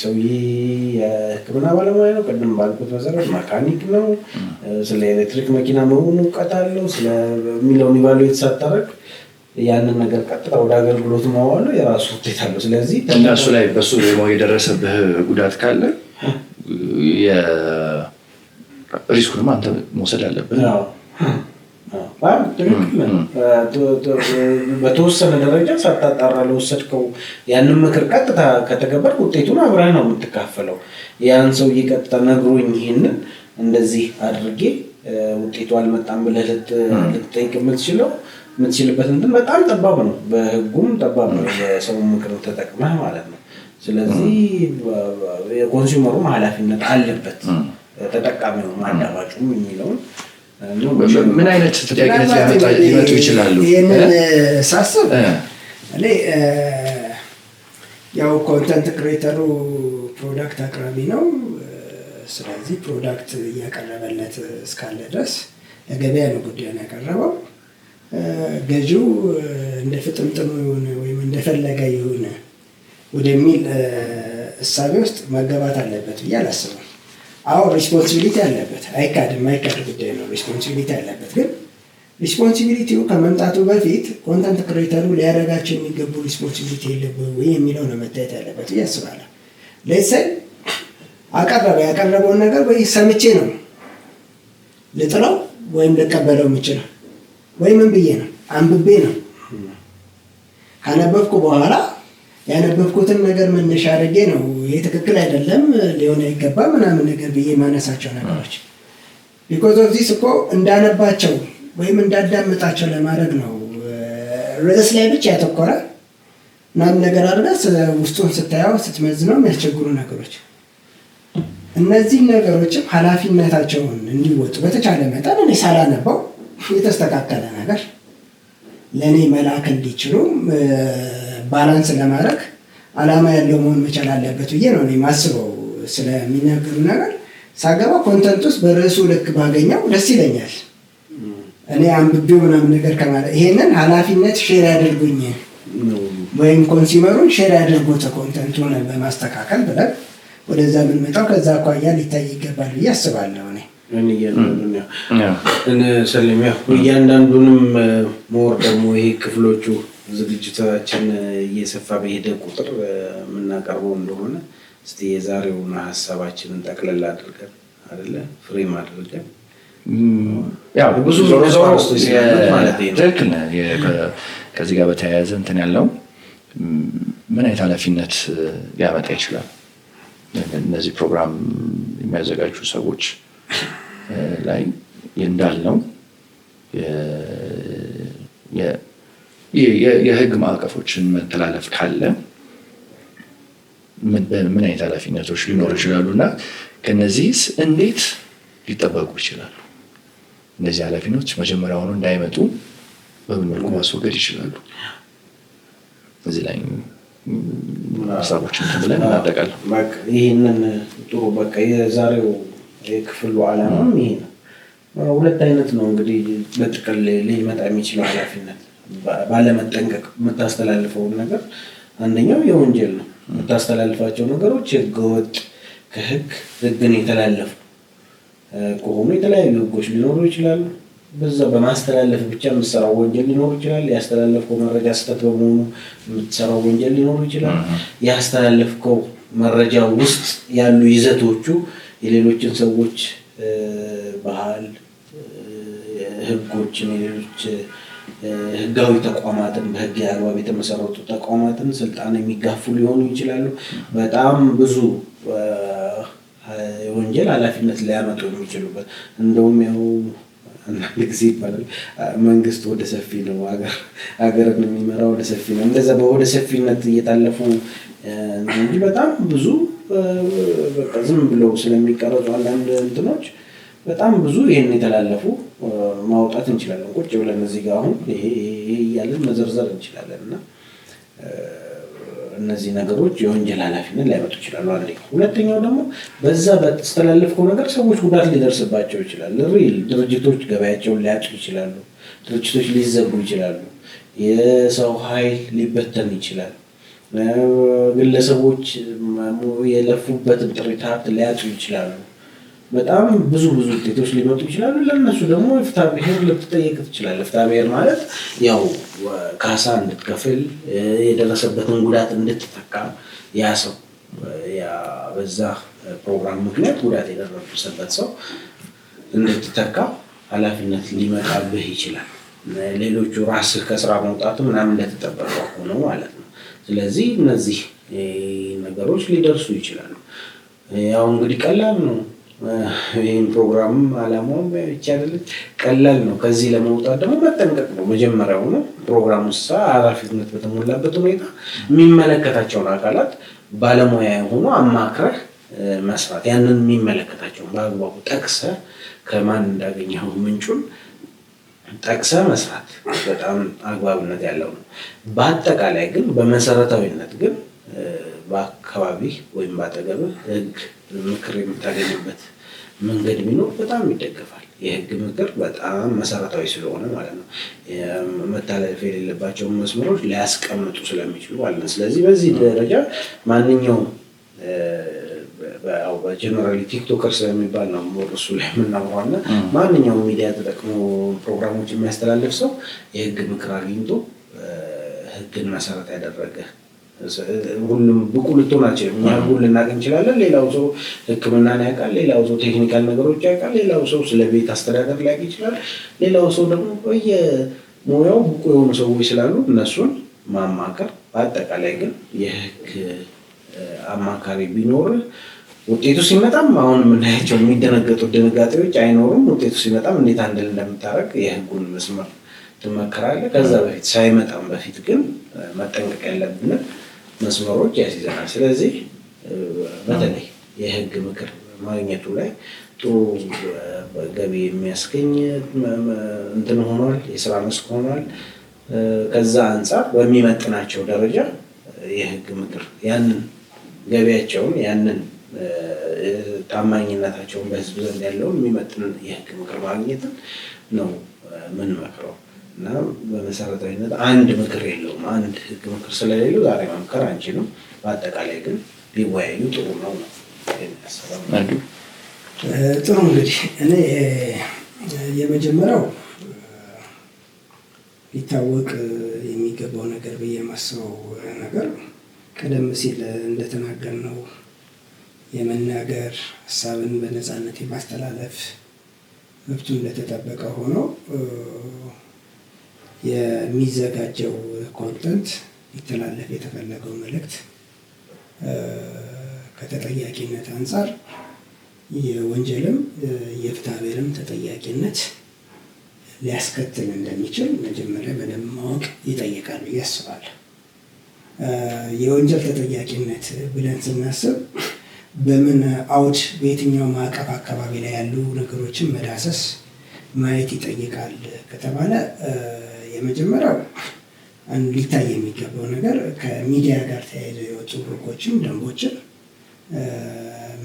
C: ሰውዬ የሕክምና ባለሙያ ነው ቅድም ባልኩት መሰረት መካኒክ ነው ስለ ኤሌክትሪክ መኪና መሆኑ እውቀት አለው ስለሚለውን ኢቫሉዌት ሳታደርግ ያንን ነገር ቀጥታ ወደ አገልግሎት ማዋሉ የራሱ ውጤት አለው። ስለዚህ
A: እነሱ ላይ በሱ የደረሰብህ ጉዳት ካለ ሪስኩንም አንተ መውሰድ አለብህ። በተወሰነ ደረጃ ሳታጣራ ለወሰድከው ያንን ምክር ቀጥታ ከተገበር ውጤቱን አብረህ ነው የምትካፈለው። ያን ሰውዬ ቀጥታ ነግሮኝ ይህንን እንደዚህ አድርጌ ውጤቱ አልመጣም ብለህ ልትጠይቅ የምትችልበት እንትን በጣም ጠባብ ነው፣ በህጉም ጠባብ ነው። የሰው ምክር ተጠቅመህ ማለት ነው። ስለዚህ የኮንሱመሩም ኃላፊነት አለበት ተጠቃሚው ማዳባጩም የሚለውን ምን አይነት ተጠያቂነት ሊመጡ ይችላሉ?
B: ይህንን ሳስብ እኔ ያው ኮንተንት ክሬተሩ ፕሮዳክት አቅራቢ ነው። ስለዚህ ፕሮዳክት እያቀረበለት እስካለ ድረስ የገበያ ነው ጉዳይ ነው ያቀረበው። ገዢው እንደ ፍጥምጥሙ ይሁን ወይም እንደፈለገ ይሁን ወደሚል እሳቤ ውስጥ መገባት አለበት ብዬ አላስብም። አዎ ሪስፖንሲቢሊቲ አለበት፣ አይካድም፣ አይካድ ጉዳይ ነው። ሪስፖንሲቢሊቲ አለበት። ግን ሪስፖንሲቢሊቲው ከመምጣቱ በፊት ኮንተንት ክሬተሩ ሊያደርጋቸው የሚገቡ ሪስፖንሲቢሊቲ የለብህ ወይ የሚለው ነው መታየት ያለበት ብዬ አስባለሁ። ለይሰል ያቀረበውን ነገር ወይ ሰምቼ ነው ልጥለው ወይም ልቀበለው የምችለው ወይ ምን ብዬ ነው አንብቤ ነው ካነበብኩ በኋላ ያነበብኩትን ነገር መነሻ አድርጌ ነው ይሄ ትክክል አይደለም ሊሆን አይገባም ምናምን ነገር ብዬ ማነሳቸው ነገሮች ቢኮዝ ኦፍ ዚስ እኮ እንዳነባቸው ወይም እንዳዳምጣቸው ለማድረግ ነው። ርዕስ ላይ ብቻ ያተኮረ ምናምን ነገር አድርገህ ውስጡን ስታየው ስትመዝነው የሚያስቸግሩ ነገሮች እነዚህ ነገሮችም ኃላፊነታቸውን እንዲወጡ በተቻለ መጠን እኔ ሳላነባው የተስተካከለ ነገር ለእኔ መላክ እንዲችሉ ባላንስ ለማድረግ ዓላማ ያለው መሆን መቻል አለበት ብዬ ነው እኔ ማስበው። ስለሚናገሩ ነገር ሳገባ ኮንተንት ውስጥ በርዕሱ ልክ ባገኘው ደስ ይለኛል። እኔ አንብቤው ምናምን ነገር ከማለት ይሄንን ኃላፊነት ሼር ያደርጉኝ ወይም ኮንሱመሩን ሼር ያደርጉት ኮንተንቱን በማስተካከል ብለን ወደዛ ብንመጣው ከዛ አኳያ ሊታይ ይገባል ብዬ አስባለሁ።
C: ሰለሚ እያንዳንዱንም ሞር ደግሞ ይሄ ክፍሎቹ ዝግጅታችን እየሰፋ በሄደ ቁጥር የምናቀርበው እንደሆነ እስቲ የዛሬውን ሀሳባችንን ጠቅለል አድርገን አይደለ ፍሬም አድርገን
A: ያው ብዙ ትክክል ነህ። ከዚህ ጋር በተያያዘ እንትን ያለው ምን አይነት ኃላፊነት ሊያመጣ ይችላል? እነዚህ ፕሮግራም የሚያዘጋጁ ሰዎች ላይ እንዳልነው የህግ ማዕቀፎችን መተላለፍ ካለ ምን አይነት ኃላፊነቶች ሊኖሩ ይችላሉ እና ከነዚህስ እንዴት ሊጠበቁ ይችላሉ? እነዚህ ኃላፊነቶች መጀመሪያውኑ እንዳይመጡ በምን መልኩ ማስወገድ ይችላሉ? እዚህ ላይ ሀሳቦችን ብለን እናጠቃለን።
C: ይህንን ጥሩ በቃ የዛሬው የክፍሉ ዓላማም ይሄ ነው። ሁለት አይነት ነው እንግዲህ በጥቅል ሊመጣ የሚችለው ኃላፊነት ባለመጠንቀቅ የምታስተላልፈውን ነገር። አንደኛው የወንጀል ነው። የምታስተላልፋቸው ነገሮች ህገወጥ ህግን የተላለፉ ከሆኑ የተለያዩ ህጎች ሊኖሩ ይችላሉ። በዛ በማስተላለፍ ብቻ የምትሰራው ወንጀል ሊኖር ይችላል። ያስተላለፍከው መረጃ ስህተት በመሆኑ የምትሰራው ወንጀል ሊኖር ይችላል። ያስተላለፍከው መረጃ ውስጥ ያሉ ይዘቶቹ የሌሎችን ሰዎች ባህል፣ ህጎችን፣ የሌሎች ህጋዊ ተቋማትን በህግ አግባብ የተመሰረቱ ተቋማትን ስልጣን የሚጋፉ ሊሆኑ ይችላሉ። በጣም ብዙ የወንጀል ኃላፊነት ሊያመጡ የሚችሉበት እንደውም ያው አንዳንድ ጊዜ ይባላል መንግስት ወደ ሰፊ ነው፣ ሀገርን የሚመራው ወደ ሰፊ ነው። እንደዛ በወደ ሰፊነት እየታለፉ እንጂ በጣም ብዙ በቃ ዝም ብለው ስለሚቀረጹ አንዳንድ እንትኖች በጣም ብዙ ይሄን የተላለፉ ማውጣት እንችላለን። ቁጭ ብለን እዚህ ጋር አሁን ይሄ እያለን መዘርዘር እንችላለን እና እነዚህ ነገሮች የወንጀል ኃላፊነት ሊያመጡ ይችላሉ። አንደኛው። ሁለተኛው ደግሞ በዛ በተስተላለፍከው ነገር ሰዎች ጉዳት ሊደርስባቸው ይችላል። ድርጅቶች ገበያቸውን ሊያጡ ይችላሉ። ድርጅቶች ሊዘጉ ይችላሉ። የሰው ኃይል ሊበተን ይችላል። ግለሰቦች የለፉበትን ጥሪት ሀብት ሊያጡ ይችላሉ። በጣም ብዙ ውጤቶች ሊመጡ ይችላሉ። ለእነሱ ደግሞ ፍትሐ ብሔር ልትጠየቅ ትችላለህ። ፍትሐ ብሔር ማለት ያው ካሳ እንድትከፍል የደረሰበትን ጉዳት እንድትተካ ያ ሰው በዛ ፕሮግራም ምክንያት ጉዳት የደረሰበት ሰው እንድትተካ ኃላፊነት ሊመጣብህ ይችላል። ሌሎቹ ራስህ ከስራ መውጣቱ ምናምን እንደተጠበቀ ሆኖ ማለት ነው። ስለዚህ እነዚህ ነገሮች ሊደርሱ ይችላሉ። ያው እንግዲህ ቀላል ነው። ይህን ፕሮግራም ዓላማው ብቻ አይደለም፣ ቀላል ነው። ከዚህ ለመውጣት ደግሞ መጠንቀቅ ነው። መጀመሪያው ነው ፕሮግራሙ ኃላፊነት በተሞላበት ሁኔታ የሚመለከታቸውን አካላት ባለሙያ የሆኑ አማክረህ መስራት፣ ያንን የሚመለከታቸውን በአግባቡ ጠቅሰህ ከማን እንዳገኘው ምንጩን ጠቅሰህ መስራት በጣም አግባብነት ያለው ነው። በአጠቃላይ ግን በመሰረታዊነት ግን በአካባቢ ወይም ባጠገብህ ህግ ምክር የምታገኝበት መንገድ ቢኖር በጣም ይደገፋል። የህግ ምክር በጣም መሰረታዊ ስለሆነ ማለት ነው። መታለፍ የሌለባቸውን መስመሮች ሊያስቀምጡ ስለሚችሉ ማለት ነው። ስለዚህ በዚህ ደረጃ ማንኛውም በጀነራሊ ቲክቶከር ስለሚባል ነው እሱ ላይ የምናወራው እና ማንኛውም ሚዲያ ተጠቅሞ ፕሮግራሞች የሚያስተላልፍ ሰው የህግ ምክር አግኝቶ ህግን መሰረት ያደረገ ሁሉም ብቁ ልትሆን አትችልም። እኛ ህጉን ልናውቅ እንችላለን። ሌላው ሰው ህክምናን ያውቃል። ሌላው ሰው ቴክኒካል ነገሮች ያውቃል። ሌላው ሰው ስለ ቤት አስተዳደር ሊያውቅ ይችላል። ሌላው ሰው ደግሞ በየሙያው ብቁ የሆኑ ሰዎች ስላሉ እነሱን ማማከር። በአጠቃላይ ግን የህግ አማካሪ ቢኖርህ ውጤቱ ሲመጣም አሁን የምናያቸው የሚደነገጡ ድንጋጤዎች አይኖሩም። ውጤቱ ሲመጣም እንዴት አንድል እንደምታደርግ የህጉን መስመር ትመክራለህ። ከዛ በፊት ሳይመጣም በፊት ግን መጠንቀቅ ያለብን መስመሮች ያስይዘናል። ስለዚህ በተለይ የህግ ምክር ማግኘቱ ላይ ጥሩ ገቢ የሚያስገኝ እንትን ሆኗል፣ የስራ መስክ ሆኗል። ከዛ አንጻር በሚመጥናቸው ደረጃ የህግ ምክር ያንን ገቢያቸውን ያንን ታማኝነታቸውን በህዝብ ዘንድ ያለውን የሚመጥን የህግ ምክር ማግኘትን ነው ምንመክረው እና በመሰረታዊነት አንድ ምክር የለውም። አንድ ህግ ምክር ስለሌለው ዛሬ መምከር አንችልም። በአጠቃላይ ግን ቢወያዩ ጥሩ ነው።
B: ጥሩ እንግዲህ እኔ የመጀመሪያው ሊታወቅ የሚገባው ነገር ብዬ የማስበው ነገር ቀደም ሲል እንደተናገርነው የመናገር ሀሳብን በነፃነት የማስተላለፍ መብቱ እንደተጠበቀ ሆኖ የሚዘጋጀው ኮንተንት ሊተላለፍ የተፈለገው መልእክት ከተጠያቂነት አንጻር የወንጀልም የፍትሐብሔርም ተጠያቂነት ሊያስከትል እንደሚችል መጀመሪያ በደንብ ማወቅ ይጠይቃል ብዬ አስባለሁ። የወንጀል ተጠያቂነት ብለን ስናስብ በምን አውድ በየትኛው ማዕቀፍ አካባቢ ላይ ያሉ ነገሮችን መዳሰስ ማየት ይጠይቃል ከተባለ የመጀመሪያው ሊታይ የሚገባው ነገር ከሚዲያ ጋር ተያይዘው የወጡ ሕጎችን፣ ደንቦችን፣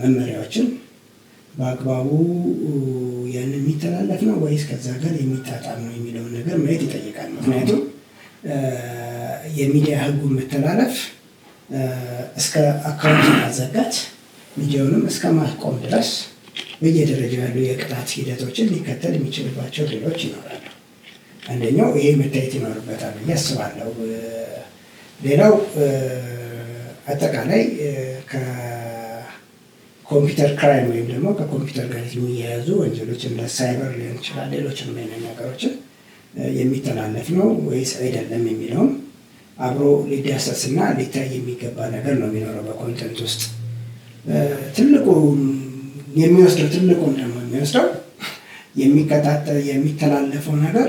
B: መመሪያዎችን በአግባቡ ያንን የሚተላለፍ ነው ወይስ ከዛ ጋር የሚጣጣም ነው የሚለውን ነገር ማየት ይጠይቃል። ምክንያቱም የሚዲያ ሕጉን መተላለፍ እስከ አካውንት ማዘጋት ሚዲያውንም እስከ ማስቆም ድረስ በየደረጃው ያሉ የቅጣት ሂደቶችን ሊከተል የሚችልባቸው ሌሎች ይኖራሉ። አንደኛው ይሄ መታየት ይኖርበታል ብዬ አስባለሁ። ሌላው አጠቃላይ ከኮምፒውተር ክራይም ወይም ደግሞ ከኮምፒውተር ጋር የሚያያዙ ወንጀሎች እንደ ሳይበር ሊሆን ይችላል፣ ሌሎችንም አይነት ነገሮችን የሚተላለፍ ነው ወይስ አይደለም የሚለውም አብሮ ሊዳሰስና ሊታይ የሚገባ ነገር ነው የሚኖረው በኮንተንት ውስጥ። ትልቁን ደግሞ የሚወስደው የሚተላለፈው ነገር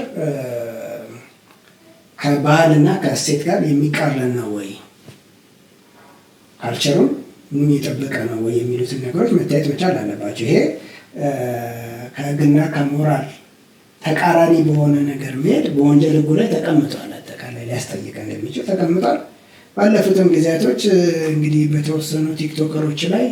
B: ከባህልና ከእሴት ጋር የሚቃረን ነው ወይ፣ ካልቸሩን ምን የጠበቀ ነው ወይ የሚሉትን ነገሮች መታየት መቻል አለባቸው። ይሄ ከሕግና ከሞራል ተቃራኒ በሆነ ነገር መሄድ በወንጀል ሕጉ ላይ ተቀምጧል። አጠቃላይ ሊያስጠይቅ እንደሚችል ተቀምጧል። ባለፉትም ጊዜያቶች እንግዲህ በተወሰኑ ቲክቶከሮች ላይ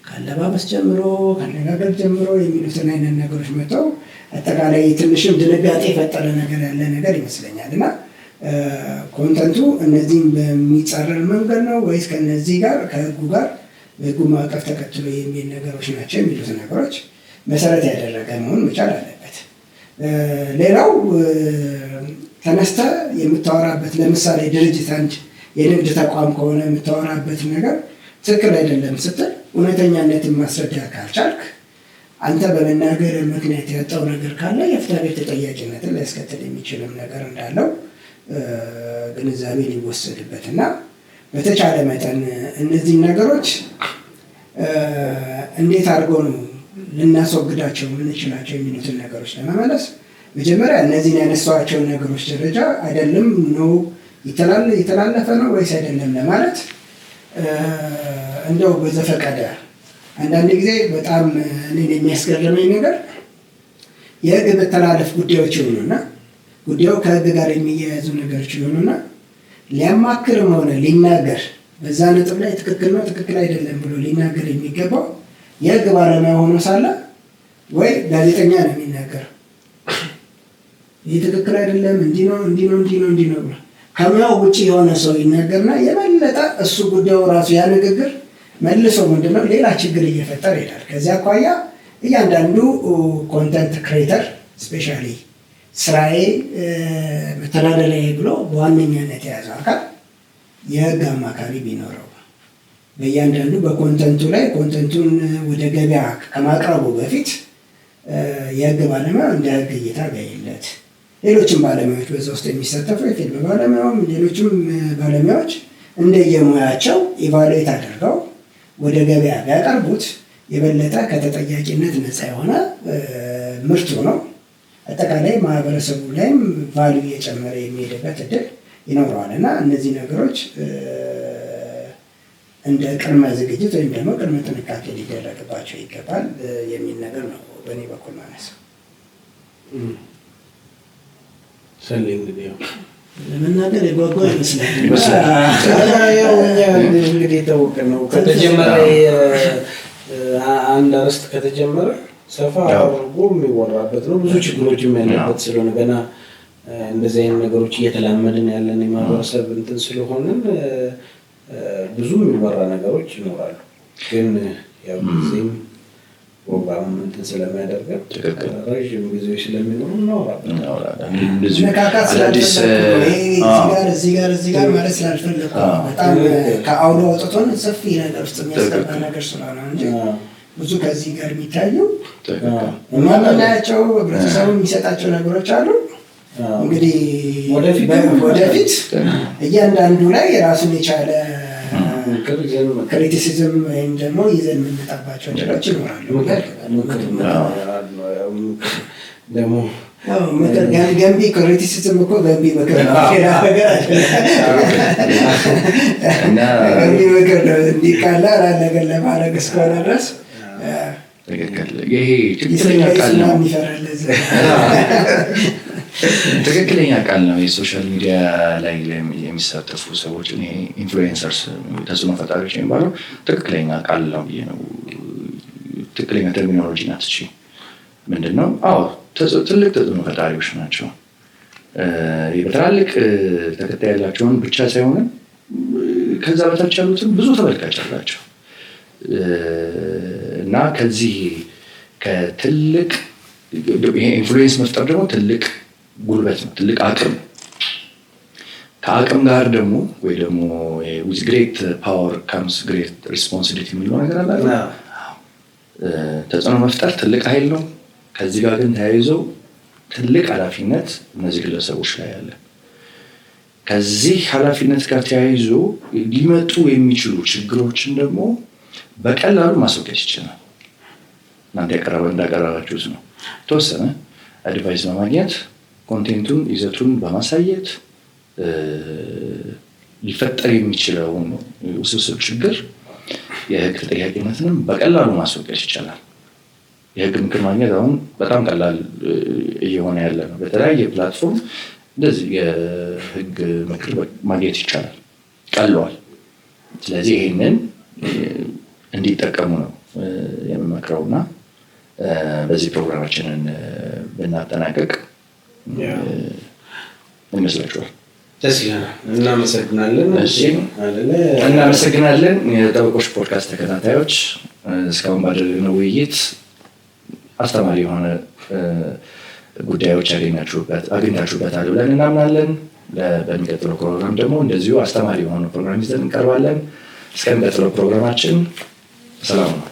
B: ከአለባበስ ጀምሮ ከአነጋገር ጀምሮ የሚሉትን አይነት ነገሮች መጥተው አጠቃላይ ትንሽም ድንጋጤ የፈጠረ ነገር ያለ ነገር ይመስለኛል። እና ኮንተንቱ እነዚህም በሚጻረር መንገድ ነው ወይስ ከነዚህ ጋር ከሕጉ ጋር በሕጉ ማዕቀፍ ተከትሎ የሚል ነገሮች ናቸው የሚሉት ነገሮች መሰረት ያደረገ መሆን መቻል አለበት። ሌላው ተነስተ የምታወራበት ለምሳሌ ድርጅት አንድ የንግድ ተቋም ከሆነ የምታወራበት ነገር ትክክል አይደለም ስትል እውነተኛነትን ማስረዳት ካልቻልክ አንተ በመናገር ምክንያት ያጣው ነገር ካለ የፍትሐብሔር ተጠያቂነትን ሊያስከትል የሚችልም ነገር እንዳለው ግንዛቤ ሊወሰድበት እና በተቻለ መጠን እነዚህ ነገሮች እንዴት አድርገው ነው ልናስወግዳቸው የምንችላቸው የሚሉትን ነገሮች ለመመለስ መጀመሪያ እነዚህን ያነሳኋቸውን ነገሮች ደረጃ አይደለም ነው የተላለፈ ነው ወይስ አይደለም ለማለት እንደው በዘፈቀደ አንዳንድ ጊዜ በጣም እኔን የሚያስገርመኝ ነገር የሕግ መተላለፍ ጉዳዮች ይሆኑና ጉዳዩ ከሕግ ጋር የሚያያዙ ነገሮች ይሆኑና ሊያማክርም ሆነ ሊናገር በዛ ነጥብ ላይ ትክክል ነው ትክክል አይደለም ብሎ ሊናገር የሚገባው የሕግ ባለሙያ ሆኖ ሳለ ወይ ጋዜጠኛ ነው የሚናገረው። ይህ ትክክል አይደለም እንዲህ ነው ብሎ ከሙያው ውጭ የሆነ ሰው ይናገርና የበለጠ እሱ ጉዳዩ ራሱ ያ ንግግር መልሶ ምንድነው ሌላ ችግር እየፈጠረ ይሄዳል። ከዚያ አኳያ እያንዳንዱ ኮንተንት ክሬተር ስፔሻሊ ስራዬ መተዳደሪያ ብሎ በዋነኛነት የያዘው አካል የሕግ አማካሪ ቢኖረው በእያንዳንዱ በኮንተንቱ ላይ ኮንተንቱን ወደ ገበያ ከማቅረቡ በፊት የሕግ ባለሙያ እንደ ሕግ እይታ ቢያይለት፣ ሌሎችም ባለሙያዎች በዛ ውስጥ የሚሳተፉ የፊልም ባለሙያውም ሌሎችም ባለሙያዎች እንደየሙያቸው ኢቫሉዌት አድርገው ወደ ገበያ ቢያቀርቡት የበለጠ ከተጠያቂነት ነፃ የሆነ ምርት ነው። አጠቃላይ ማህበረሰቡ ላይም ቫልዩ እየጨመረ የሚሄድበት እድል ይኖረዋል እና እነዚህ ነገሮች እንደ ቅድመ ዝግጅት ወይም ደግሞ ቅድመ ጥንቃቄ ሊደረግባቸው ይገባል የሚል ነገር ነው በእኔ በኩል ማነሳው።
C: ሰሌ እንግዲህ
B: ለመናገር የጓጓ ይመስላል።
C: እንግዲህ የታወቀ ነው ከተጀመረ አንድ አርዕስት ከተጀመረ ሰፋ አድርጎ የሚወራበት ነው። ብዙ ችግሮችም ያለበት ስለሆነ ገና እንደዚህ አይነት ነገሮች እየተላመድን ያለን የማህበረሰብ እንትን ስለሆንን ብዙ የሚወራ ነገሮች ይኖራሉ። ግን ያው ጊዜም ፕሮግራም እንትን ስለሚያደርገን ረዥም ጊዜዎች ስለሚኖሩ እናወራለን።
B: እዚህ ጋር ማለት ስላልፈለኩ በጣም ከአውሎ አውጥቶን ሰፊ ነገር ውስጥ የሚያስገባ ነገር ስለሆነ እንጂ ብዙ ከዚህ ጋር የሚታየው እኛ የምናያቸው ህብረተሰቡ የሚሰጣቸው ነገሮች አሉ። እንግዲህ ወደፊት እያንዳንዱ ላይ የራሱን የቻለ ክሪቲሲዝም ወይም ደግሞ ይዘን የምንመጣባቸው ነገሮች ይኖራሉ። ገንቢ ክሪቲሲዝም እኮ ገንቢ ምክር ነው። ገንቢ ምክር ነው። እንዲህ ቀላል ነገር ለማድረግ እስከሆነ ድረስ
A: ይሄ ትክክለኛ ቃል ነው። የሶሻል ሚዲያ ላይ የሚሳተፉ ሰዎች ኢንፍሉዌንሰርስ ተጽዕኖ ፈጣሪዎች የሚባለው ትክክለኛ ቃል ነው ብዬ ነው። ትክክለኛ ተርሚኖሎጂ ናት እቺ። ምንድነው? አዎ ትልቅ ተጽዕኖ ፈጣሪዎች ናቸው። በትላልቅ ተከታይ ያላቸውን ብቻ ሳይሆን ከዛ በታች ያሉትን ብዙ ተመልካች አላቸው እና ከዚህ ከትልቅ ኢንፍሉዌንስ መፍጠር ደግሞ ትልቅ ጉልበት ነው፣ ትልቅ አቅም። ከአቅም ጋር ደግሞ ወይ ደግሞ with great power comes great responsibility የሚለው ነገር አለ። ተጽዕኖ መፍጠር ትልቅ ኃይል ነው። ከዚህ ጋር ግን ተያይዘው ትልቅ ኃላፊነት እነዚህ ግለሰቦች ላይ አለ። ከዚህ ኃላፊነት ጋር ተያይዞ ሊመጡ የሚችሉ ችግሮችን ደግሞ በቀላሉ ማስወገድ ይችላል። እናንተ እንዳቀረባችሁት ነው። ተወሰነ አድቫይስ በማግኘት ኮንቴንቱን ይዘቱን በማሳየት ሊፈጠር የሚችለውን ውስብስብ ችግር የህግ ተጠያቂነትንም በቀላሉ ማስወገድ ይቻላል። የህግ ምክር ማግኘት አሁን በጣም ቀላል እየሆነ ያለ ነው። በተለያየ ፕላትፎርም እንደዚህ የህግ ምክር ማግኘት ይቻላል፣ ቀለዋል። ስለዚህ ይሄንን እንዲጠቀሙ ነው የምመክረውና በዚህ ፕሮግራማችንን ብናጠናቀቅ ይመስላችኋል?
C: ደስ ይላል።
A: እናመሰግናለን። የጠበቆች ፖድካስት ተከታታዮች እስካሁን ባደረግነው ውይይት አስተማሪ የሆነ ጉዳዮች አግኝታችሁበታል ብለን እናምናለን። በሚቀጥለው ፕሮግራም ደግሞ እንደዚሁ አስተማሪ የሆነ ፕሮግራም ይዘን እንቀርባለን። እስከሚቀጥለው ፕሮግራማችን ሰላም ነው።